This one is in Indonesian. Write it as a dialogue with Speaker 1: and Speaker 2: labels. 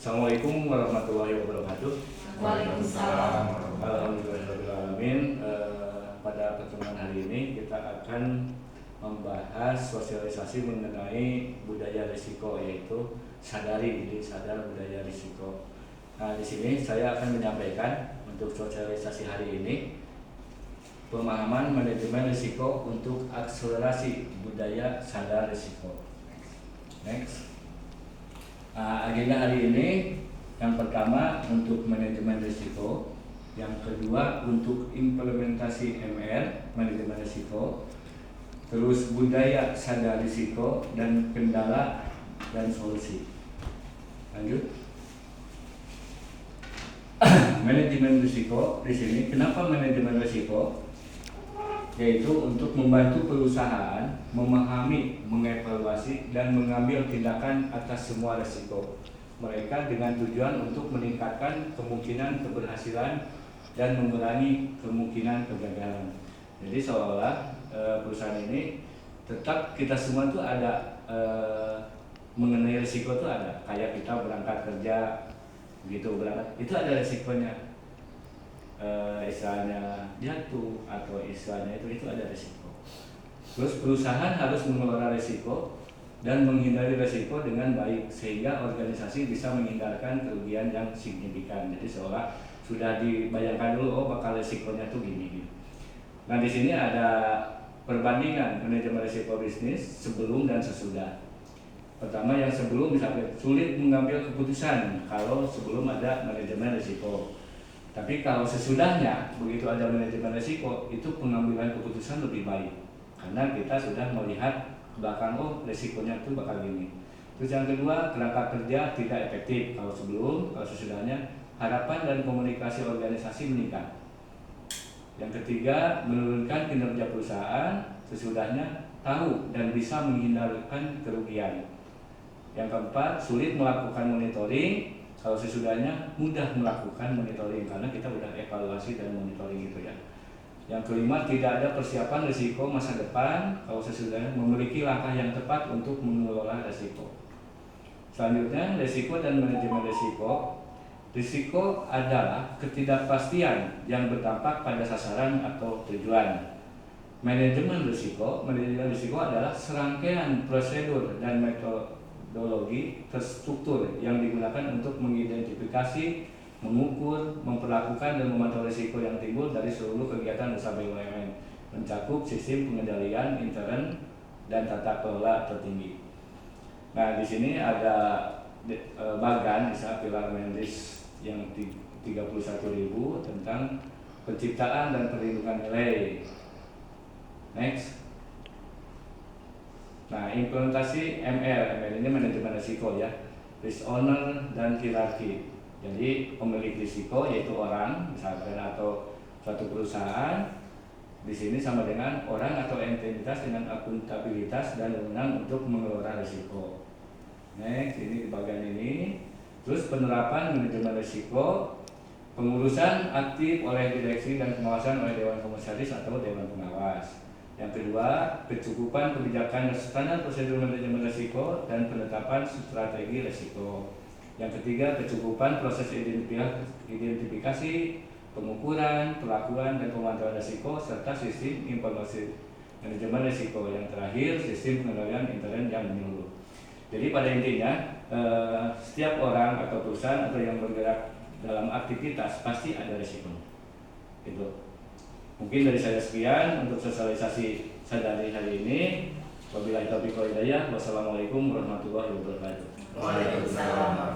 Speaker 1: Assalamualaikum warahmatullahi wabarakatuh.
Speaker 2: Waalaikumsalam.
Speaker 1: Alhamdulillahirrahmanirrahim. Pada pertemuan hari ini kita akan membahas sosialisasi mengenai budaya risiko, yaitu sadari diri sadar budaya risiko. Nah, di sini saya akan menyampaikan untuk sosialisasi hari ini pemahaman manajemen risiko untuk akselerasi budaya sadar risiko. Next. Agenda hari ini yang pertama untuk manajemen risiko, yang kedua untuk implementasi MR manajemen risiko, terus budaya sadar risiko dan kendala dan solusi. Lanjut. Manajemen risiko di sini, kenapa manajemen risiko? Yaitu untuk membantu perusahaan memahami, mengevaluasi, dan mengambil tindakan atas semua risiko mereka dengan tujuan untuk meningkatkan kemungkinan keberhasilan dan mengurangi kemungkinan kegagalan. Jadi seolah perusahaan ini tetap kita semua tuh ada mengenai risiko tuh ada, kayak kita berangkat kerja gitu, berangkat itu ada risikonya. Istilahnya jatuh atau istilahnya itu ada risiko. Terus perusahaan harus mengelola risiko dan menghindari risiko dengan baik sehingga organisasi bisa menghindarkan kerugian yang signifikan. Jadi seolah sudah dibayangkan dulu, oh bakal risikonya tuh gini. Nah, di sini ada perbandingan manajemen risiko bisnis sebelum dan sesudah. Pertama, yang sebelum misalnya sulit mengambil keputusan kalau sebelum ada manajemen risiko. Tapi kalau sesudahnya, begitu ada manajemen risiko, itu pengambilan keputusan lebih baik. Karena kita sudah melihat ke belakang, oh risikonya itu bakal gini. Terus yang kedua, kerangka kerja tidak efektif. Kalau sebelum, kalau sesudahnya, harapan dan komunikasi organisasi meningkat. Yang ketiga, menurunkan kinerja perusahaan, sesudahnya tahu dan bisa menghindarkan kerugian. Yang keempat, sulit melakukan monitoring. Kalau sesudahnya mudah melakukan monitoring karena kita udah evaluasi dan monitoring gitu ya. Yang kelima, tidak ada persiapan risiko masa depan. Kalau sesudahnya memiliki langkah yang tepat untuk mengelola risiko. Selanjutnya, risiko dan manajemen risiko. Risiko adalah ketidakpastian yang berdampak pada sasaran atau tujuan. Manajemen risiko adalah serangkaian prosedur dan metodologi terstruktur yang digunakan untuk mengidentifikasi, mengukur, memperlakukan dan memantau risiko yang timbul dari seluruh kegiatan usaha BUMN, mencakup sistem pengendalian intern dan tata kelola tertinggi. Nah, di sini ada bagan misalnya pilar Menris yang 31.000 tentang penciptaan dan perlindungan nilai. Next. Nah, implementasi MR ini manajemen risiko ya, risk owner dan hierarki. Jadi pemilik risiko yaitu orang misalkan atau suatu perusahaan, di sini sama dengan orang atau entitas dengan akuntabilitas dan wewenang untuk mengelola risiko. Next, ini di bagian ini. Terus penerapan manajemen risiko, pengurusan aktif oleh direksi dan pengawasan oleh dewan komisaris atau dewan pengawas. Yang kedua, kecukupan kebijakan dan standar prosedur manajemen risiko dan penetapan strategi risiko. Yang ketiga, kecukupan proses identifikasi, pengukuran, pelakuan dan pemantauan risiko serta sistem informasi manajemen risiko. Yang terakhir, sistem pengendalian intern yang menyeluruh. Jadi pada intinya, setiap orang atau perusahaan atau yang bergerak dalam aktivitas pasti ada risiko. Gitu. Mungkin dari saya sekian untuk sosialisasi sadari hari ini. Wabillahi taufiq wal hidayah. Wassalamualaikum warahmatullahi wabarakatuh.
Speaker 2: Waalaikumsalam.